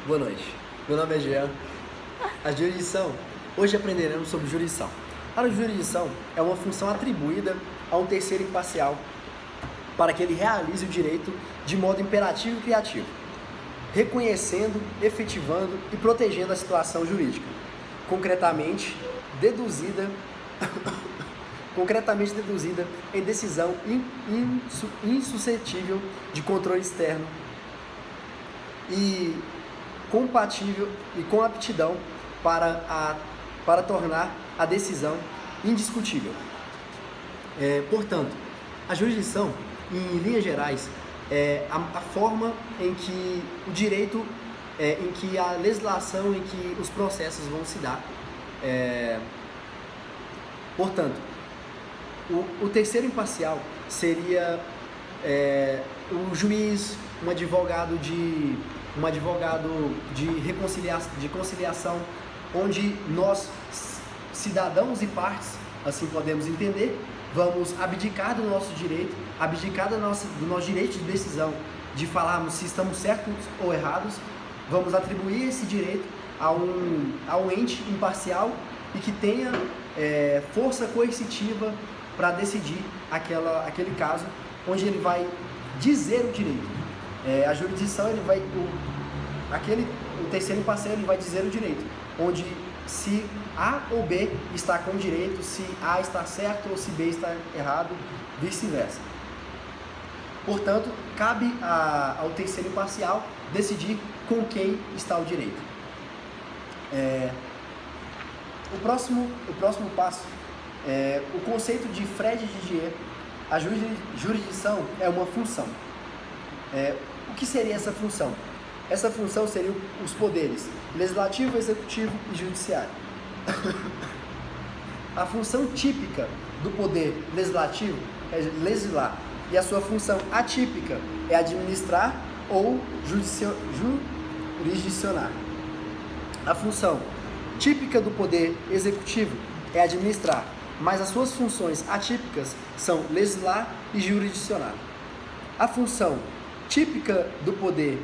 Boa noite. Meu nome é Jean. A jurisdição. Hoje aprenderemos sobre jurisdição. A jurisdição é uma função atribuída a um terceiro imparcial para que ele realize o direito de modo imperativo e criativo, reconhecendo, efetivando e protegendo a situação jurídica, concretamente deduzida em decisão insuscetível de controle externo e compatível e com aptidão para tornar a decisão indiscutível. Portanto, a jurisdição, em linhas gerais, é a forma em que o direito, em que a legislação, em que os processos vão se dar. Portanto, o terceiro imparcial seria o juiz, um advogado de conciliação, onde nós, cidadãos e partes, assim podemos entender, vamos abdicar do nosso direito, abdicar do nosso direito de decisão, de falarmos se estamos certos ou errados, vamos atribuir esse direito a um ente imparcial e que tenha força coercitiva para decidir aquele caso, onde ele vai dizer o direito. A jurisdição, o terceiro imparcial, ele vai dizer o direito, onde se A ou B está com direito, se A está certo ou se B está errado, vice-versa. Portanto, cabe ao terceiro imparcial decidir com quem está o direito. O próximo passo é o conceito de Fred Didier. A jurisdição é uma função. O que seria essa função? Essa função seria os poderes legislativo, executivo e judiciário. A função típica do poder legislativo é legislar, e a sua função atípica é administrar ou jurisdicionar. A função típica do poder executivo é administrar, mas as suas funções atípicas são legislar e jurisdicionar. A função típica do poder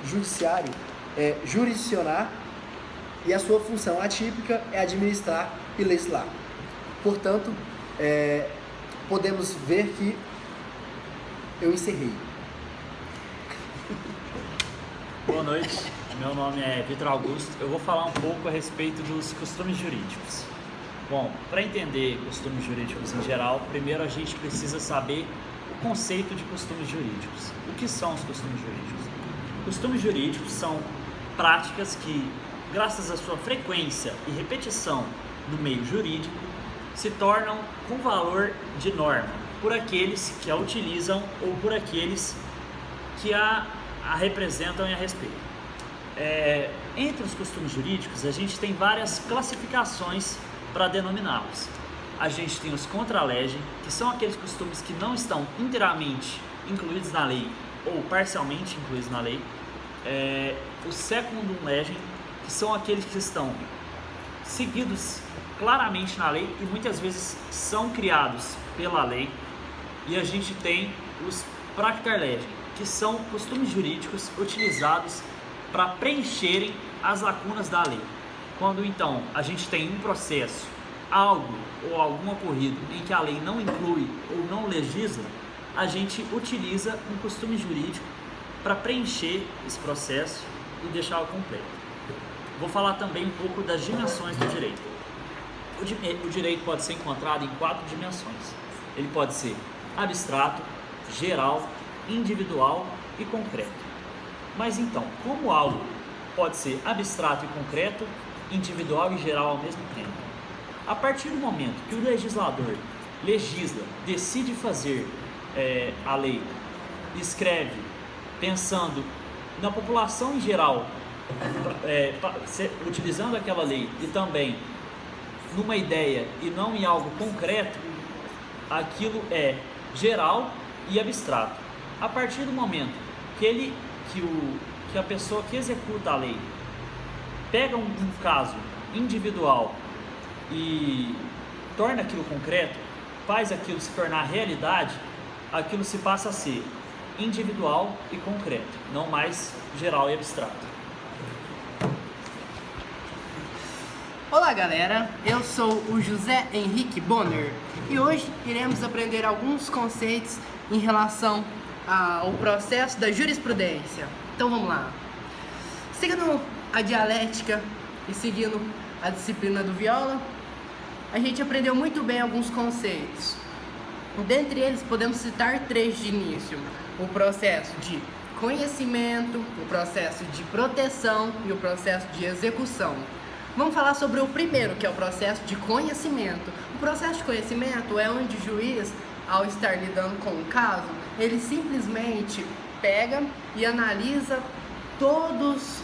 judiciário é jurisdicionar, e a sua função atípica é administrar e legislar. Portanto, podemos ver que eu encerrei. Boa noite, meu nome é Vitor Augusto. Eu vou falar um pouco a respeito dos costumes jurídicos. Bom, para entender costumes jurídicos em geral, primeiro a gente precisa saber o conceito de costumes jurídicos. O que são os costumes jurídicos? Costumes jurídicos são práticas que, graças à sua frequência e repetição no meio jurídico, se tornam com valor de norma por aqueles que a utilizam ou por aqueles que a representam e a respeitam. Entre os costumes jurídicos, a gente tem várias classificações para denominá-los. A gente tem os contra legem, que são aqueles costumes que não estão inteiramente incluídos na lei ou parcialmente incluídos na lei. Os secundum legem, que são aqueles que estão seguidos claramente na lei e muitas vezes são criados pela lei. E a gente tem os practar legem, que são costumes jurídicos utilizados para preencherem as lacunas da lei. Quando então a gente tem um processo, algo ou algum ocorrido em que a lei não inclui ou não legisla, a gente utiliza um costume jurídico para preencher esse processo e deixá-lo completo. Vou falar também um pouco das dimensões do direito. O direito pode ser encontrado em 4 dimensões. Ele pode ser abstrato, geral, individual e concreto. Mas então, como algo pode ser abstrato e concreto, individual e geral ao mesmo tempo? A partir do momento que o legislador legisla, decide fazer a lei, escreve pensando na população em geral, utilizando aquela lei e também numa ideia e não em algo concreto, aquilo é geral e abstrato. A partir do momento que a pessoa que executa a lei pega um caso individual e torna aquilo concreto, faz aquilo se tornar realidade, aquilo se passa a ser individual e concreto, não mais geral e abstrato. Olá galera, eu sou o José Henrique Bonner e hoje iremos aprender alguns conceitos em relação ao processo da jurisprudência. Então vamos lá. Seguindo a dialética e seguindo a disciplina do Viola, a gente aprendeu muito bem alguns conceitos. Dentre eles podemos citar 3 de início: o processo de conhecimento, o processo de proteção e o processo de execução. Vamos falar sobre o primeiro, que é o processo de conhecimento. O processo de conhecimento é onde o juiz, ao estar lidando com o caso, ele simplesmente pega e analisa todas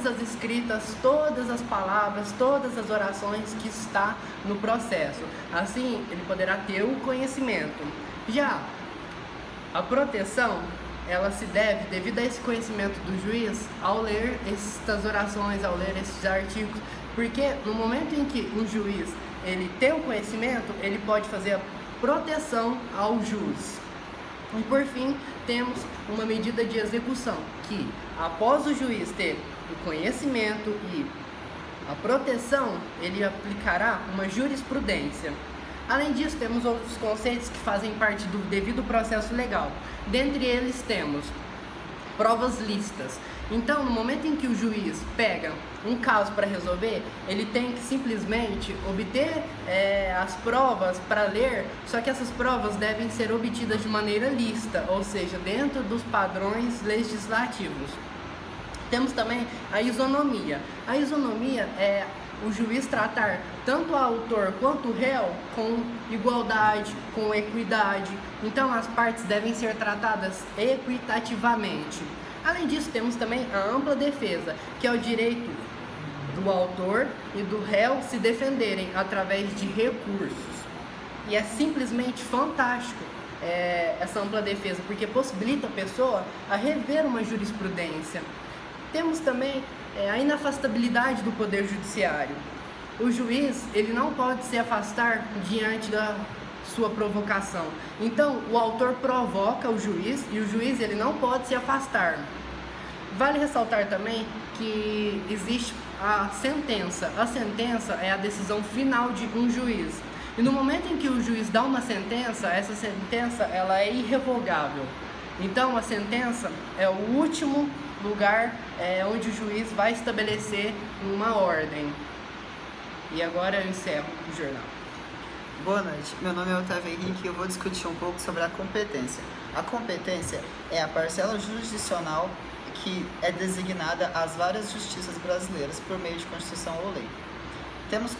as escritas, todas as palavras, todas as orações que está no processo. Assim, ele poderá ter o conhecimento. Já a proteção, ela se deve, devido a esse conhecimento do juiz, ao ler estas orações, ao ler esses artigos, porque no momento em que um juiz ele tem o conhecimento, ele pode fazer a proteção ao jus. E por fim, temos uma medida de execução, que após o juiz ter o conhecimento e a proteção, ele aplicará uma jurisprudência. Além disso, temos outros conceitos que fazem parte do devido processo legal. Dentre eles temos provas lícitas. Então, no momento em que o juiz pega um caso para resolver, ele tem que simplesmente obter as provas para ler, só que essas provas devem ser obtidas de maneira lícita, ou seja, dentro dos padrões legislativos. Temos também a isonomia. A isonomia é o juiz tratar tanto o autor quanto o réu com igualdade, com equidade. Então as partes devem ser tratadas equitativamente. Além disso, temos também a ampla defesa, que é o direito do autor e do réu se defenderem através de recursos. E é simplesmente fantástico essa ampla defesa, porque possibilita a pessoa a rever uma jurisprudência. Temos também a inafastabilidade do poder judiciário. O juiz, ele não pode se afastar diante da sua provocação. Então, o autor provoca o juiz e o juiz ele não pode se afastar. Vale ressaltar também que existe a sentença. A sentença é a decisão final de um juiz. E no momento em que o juiz dá uma sentença, essa sentença ela é irrevogável. Então, a sentença é o último lugar onde o juiz vai estabelecer uma ordem. E agora eu encerro o jornal. Boa noite, meu nome é Otávio Henrique e eu vou discutir um pouco sobre a competência. A competência é a parcela jurisdicional que é designada às várias justiças brasileiras por meio de Constituição ou lei. Temos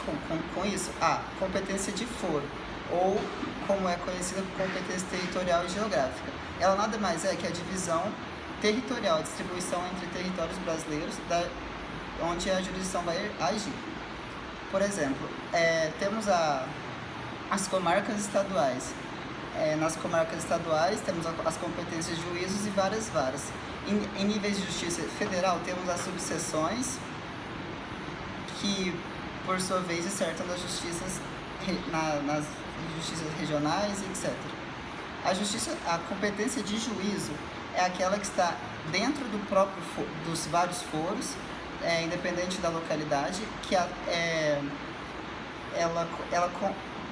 com isso a competência de foro, ou como é conhecida por competência territorial e geográfica. Ela nada mais é que a divisão territorial, a distribuição entre territórios brasileiros, onde a jurisdição vai agir. Por exemplo, temos as comarcas estaduais. Nas comarcas estaduais temos as competências de juízos e várias varas. Em níveis de justiça federal temos as subseções, que por sua vez dissertam nas justiças regionais, etc. A competência de juízo é aquela que está dentro dos vários foros, independente da localidade, que ela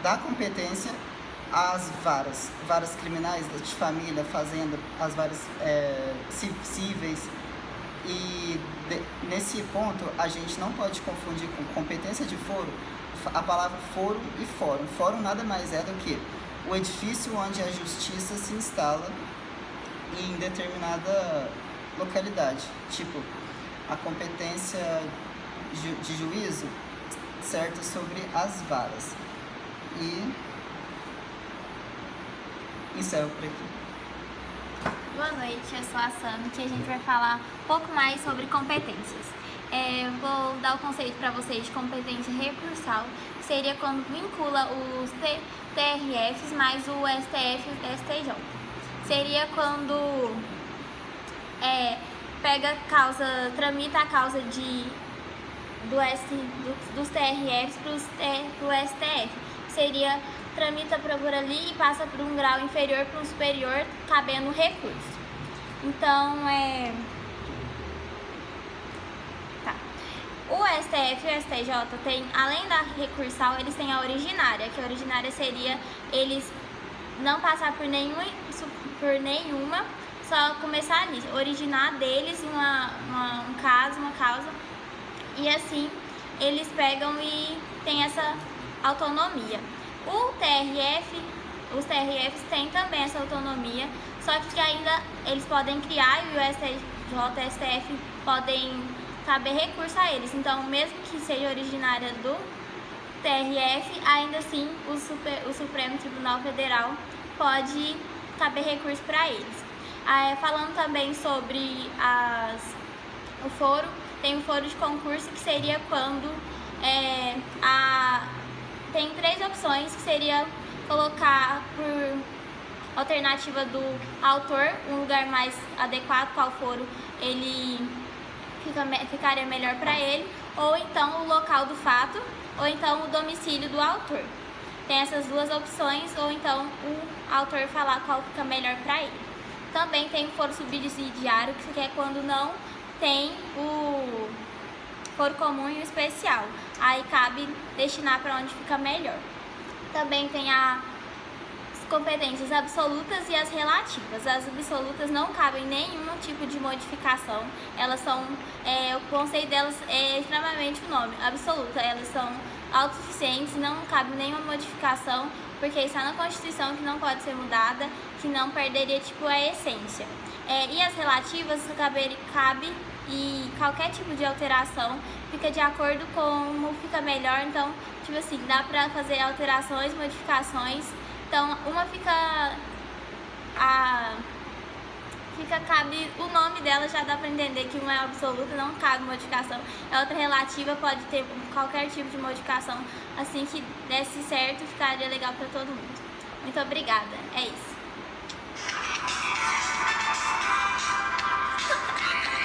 dá competência às varas criminais, de família, fazenda, as varas cíveis. E nesse ponto a gente não pode confundir com competência de foro a palavra foro e fórum. Fórum nada mais é do que o edifício onde a justiça se instala em determinada localidade. Tipo, a competência de juízo certa sobre as varas. E encerro por aqui. Boa noite, eu sou a Sam, que a gente vai falar um pouco mais sobre competências. Vou dar o conceito para vocês de competência recursal, que seria quando vincula os TRFs mais o STF e o STJ. Seria quando pega causa, tramita a causa dos TRFs para o STF. Seria tramita por ali e passa por um grau inferior para um superior, cabendo recurso. Então, tá. O STF e o STJ tem, além da recursal, eles têm a originária, que a originária seria eles não passar por nenhuma, só começar nisso, originar deles um caso, uma causa, e assim eles pegam e tem essa autonomia. Os TRFs têm também essa autonomia, só que ainda eles podem criar e o STJ e o STF podem caber recurso a eles. Então, mesmo que seja originária do TRF, ainda assim o Supremo Tribunal Federal pode caber recurso para eles. Falando também sobre o foro, tem o foro de concurso, que seria quando tem 3 opções, que seria colocar por alternativa do autor um lugar mais adequado, qual foro ele ficaria melhor para ele, ou então o local do fato, ou então o domicílio do autor. Tem essas 2 opções, ou então o autor falar qual fica melhor para ele. Também tem o foro subsidiário, que é quando não tem o foro comum e o especial. Aí cabe destinar para onde fica melhor. Também tem as competências absolutas e as relativas. As absolutas não cabem nenhum tipo de modificação. Elas são, o conceito delas é extremamente o nome, absoluta. Elas são autossuficientes, não cabe nenhuma modificação, porque está na Constituição, que não pode ser mudada, que não perderia a essência. E as relativas cabe e qualquer tipo de alteração fica de acordo com como fica melhor. Então, dá para fazer alterações, modificações. Então, uma cabe, o nome dela já dá para entender que uma é absoluta, não cabe modificação. A outra relativa pode ter qualquer tipo de modificação, assim que desse certo, ficaria legal para todo mundo. Muito obrigada, é isso.